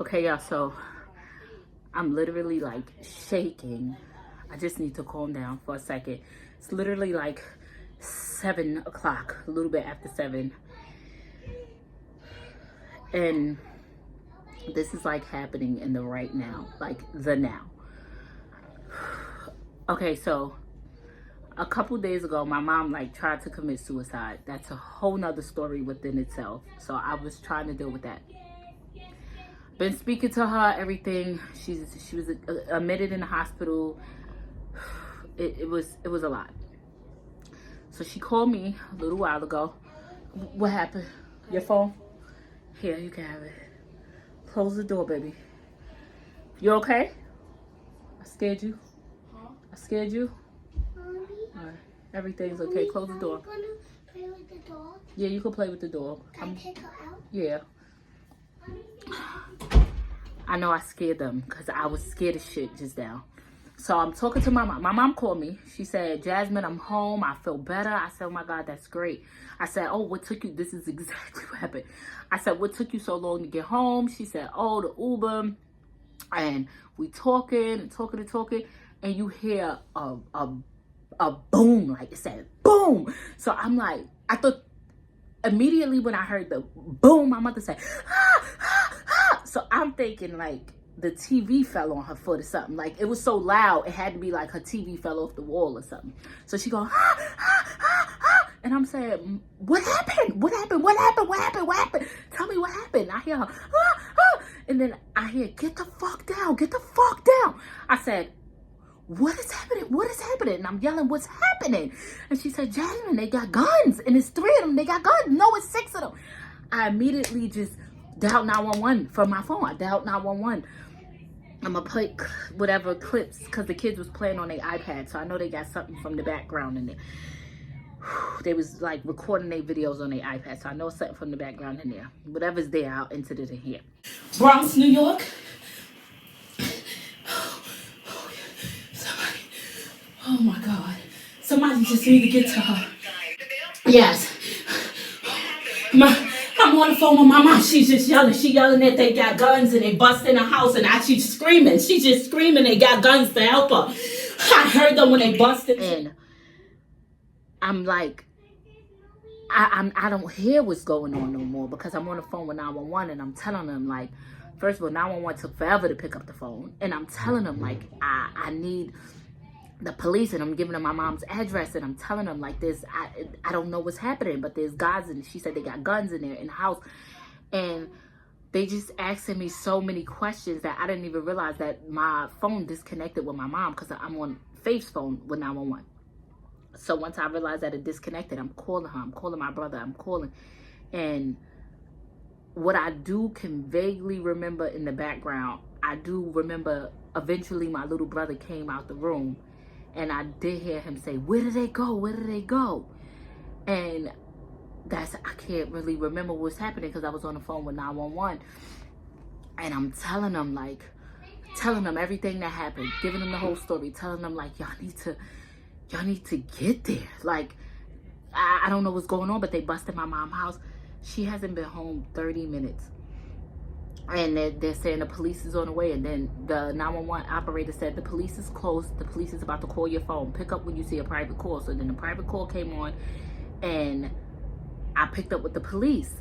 Okay, y'all, so I'm literally like shaking. I just need to calm down for a second. It's literally like 7 o'clock, a little bit after 7. And this is like happening in the right now, like the now. Okay, so a couple days ago, my mom like tried to commit suicide. That's a whole nother story within itself. So I was trying to deal with that. Been speaking to her, everything. She was admitted in the hospital. It was a lot. So she called me a little while ago. What happened? Your phone? Here, you can have it. Close the door, baby. You okay? I scared you? I scared you? All right. Everything's okay. Close the door. Are you gonna play with the dog? Yeah, you can play with the dog. Can I take her out? Yeah. I know I scared them because I was scared as shit just now. So I'm talking to my mom. My mom called me. She said, Jasmine, I'm home. I feel better. I said, oh my God, that's great. I said, oh, what took you? This is exactly what happened. I said, what took you so long to get home? She said, oh, the Uber. And we talking. And you hear a boom, like it said, boom. So I'm like, I thought immediately when I heard the boom, my mother said, ah, ah, ah. So I'm thinking like, the TV fell on her foot or something. Like it was so loud, it had to be like her TV fell off the wall or something. So she go, ah, ah, ah, ah. And I'm saying, what happened? What happened? What happened? What happened? What happened? Tell me what happened. I hear her, ah, ah. And then I hear, get the fuck down, get the fuck down. I said, what is happening? What is happening? And I'm yelling, what's happening? And she said, Jasmine, they got guns. And it's 3 of them. They got guns. No, it's 6 of them. I immediately just dialed 911 from my phone. I dialed 911. I'm gonna put whatever clips because the kids was playing on their iPad, so I know they got something from the background in there. They was like recording their videos on their iPad, so I know something from the background in there. Whatever's there, I'll enter it in here. Bronx, New York. Somebody, oh my God, somebody just need to get to her. Yes. I'm on the phone with my mom. She's just yelling. She yelling that they got guns and they bust in the house. And she's screaming. She's just screaming they got guns to help her. I heard them when they busted. And I'm like, I don't hear what's going on no more because I'm on the phone with 911 and I'm telling them like, first of all, 911 took forever to pick up the phone. And I'm telling them like, I need the police, and I'm giving them my mom's address, and I'm telling them like this, I don't know what's happening, but there's guys, and she said they got guns in there in the house, and they just asking me so many questions that I didn't even realize that my phone disconnected with my mom because I'm on Faith's phone with 911. So once I realized that it disconnected, I'm calling her, I'm calling my brother, I'm calling, and what I do can vaguely remember in the background, I do remember eventually my little brother came out the room. And I did hear him say, where did they go? Where did they go? And I can't really remember what's happening because I was on the phone with 911. And I'm telling them everything that happened, giving them the whole story, telling them like, y'all need to get there. Like, I don't know what's going on, but they busted my mom's house. She hasn't been home 30 minutes. And they're saying the police is on the way. And then the 911 operator said, the police is close. The police is about to call your phone. Pick up when you see a private call. So then the private call came on. And I picked up with the police.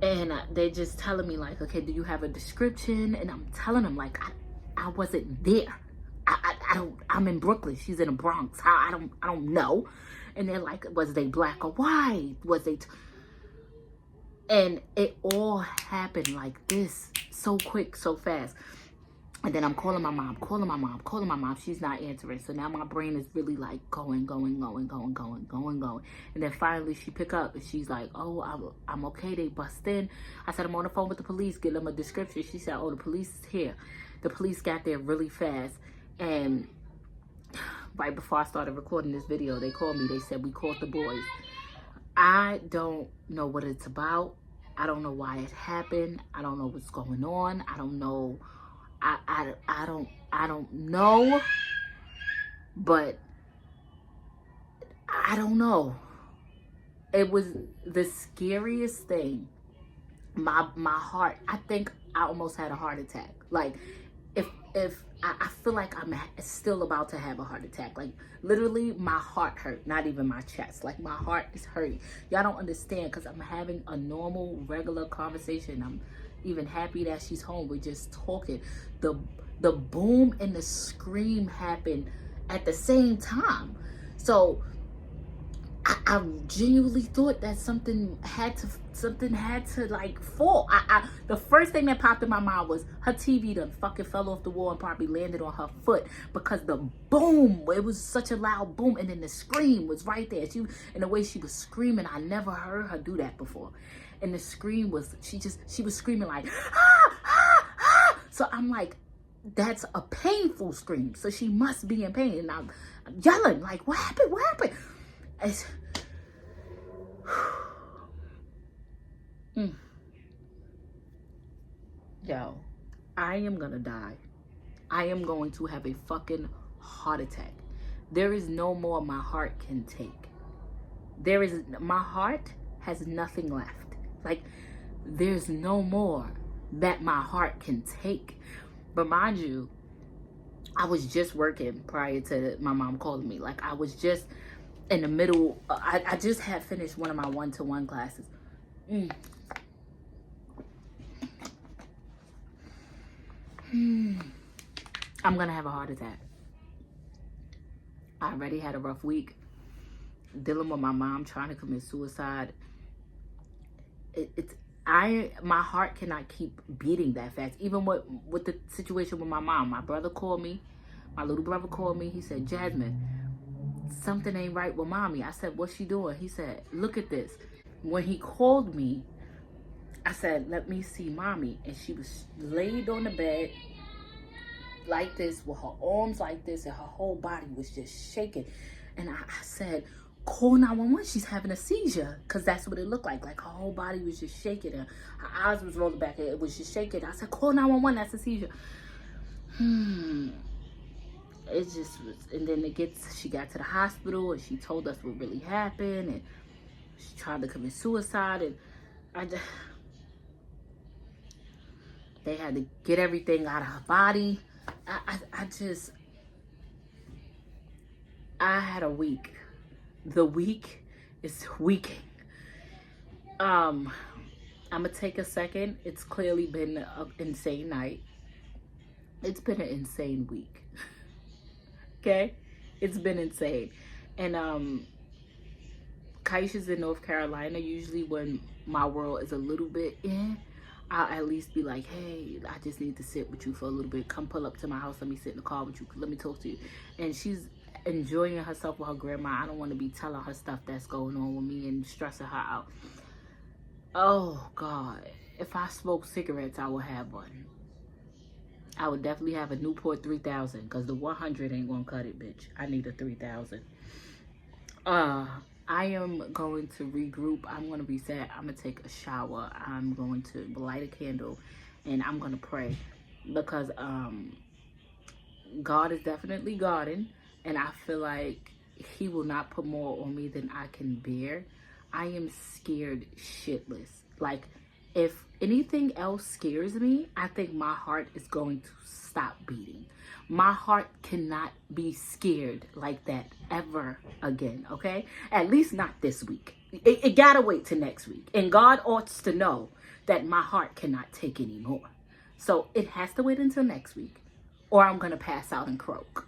And they're just telling me, like, okay, do you have a description? And I'm telling them, like, I wasn't there. I'm in Brooklyn. She's in the Bronx. I don't know. And they're like, was they black or white? Was they... And it all happened like this, so quick, so fast. And then I'm calling my mom. She's not answering. So now my brain is really like going. And then finally she pick up and she's like, oh, I'm okay. They bust in. I said, I'm on the phone with the police. Give them a description. She said, oh, the police is here. The police got there really fast. And right before I started recording this video, they called me. They said, we caught the boys. I don't know what it's about. I don't know why it happened. I don't know what's going on. I don't know. I don't know. But I don't know. It was the scariest thing my heart, I think I almost had a heart attack. Like, if I feel like I'm still about to have a heart attack. Like, literally my heart hurt, not even my chest. Like, my heart is hurting. Y'all don't understand, because I'm having a normal, regular conversation. I'm even happy that she's home. We're just talking. The boom and the scream happened at the same time. So I genuinely thought that something had to like fall. The first thing that popped in my mind was her TV done fucking fell off the wall and probably landed on her foot, because the boom, it was such a loud boom, and then the scream was right there. And the way she was screaming, I never heard her do that before. And the scream was, she was screaming like, ah, ah, ah. So I'm like, that's a painful scream. So she must be in pain. And I'm yelling like, what happened? What happened? It's, Yo, I am gonna die. I am going to have a fucking heart attack. There is no more my heart can take. My heart has nothing left. Like, there's no more that my heart can take. But mind you, I was just working prior to my mom calling me. Like, I was just in the middle. I just had finished one of my one-to-one classes. I'm gonna have a heart attack. I already had a rough week dealing with my mom trying to commit suicide. My heart cannot keep beating that fast. Even with the situation with my mom, my brother called me. My little brother called me. He said, Jasmine, something ain't right with mommy. I said, what's she doing? He said, look at this. When he called me, I said, let me see mommy. And she was laid on the bed like this, with her arms like this, and her whole body was just shaking. And I said, call 911, she's having a seizure. Because that's what it looked like. Like, her whole body was just shaking, and her eyes was rolling back, and it was just shaking. I said, call 911, that's a seizure. It just was, and then she got to the hospital, and she told us what really happened, and she tried to commit suicide, and they had to get everything out of her body. I had a week. The week is weaking. I'm gonna take a second. It's clearly been an insane night. It's been an insane week. Okay? It's been insane. And Kyesha's in North Carolina. Usually when my world is a little bit I'll at least be like, hey, I just need to sit with you for a little bit. Come pull up to my house. Let me sit in the car with you. Let me talk to you. And she's enjoying herself with her grandma. I don't want to be telling her stuff that's going on with me and stressing her out. Oh, God. If I smoked cigarettes, I would have one. I would definitely have a Newport 3000, because the 100 ain't going to cut it, bitch. I need a 3000. I am going to regroup. I'm going to reset. I'm going to take a shower. I'm going to light a candle, and I'm going to pray, because God is definitely Godding, and I feel like he will not put more on me than I can bear. I am scared shitless. Like, if anything else scares me, I think my heart is going to stop beating. My heart cannot be scared like that ever again, okay? At least not this week. It gotta wait till next week. And God ought to know that my heart cannot take anymore. So it has to wait until next week, or I'm gonna pass out and croak.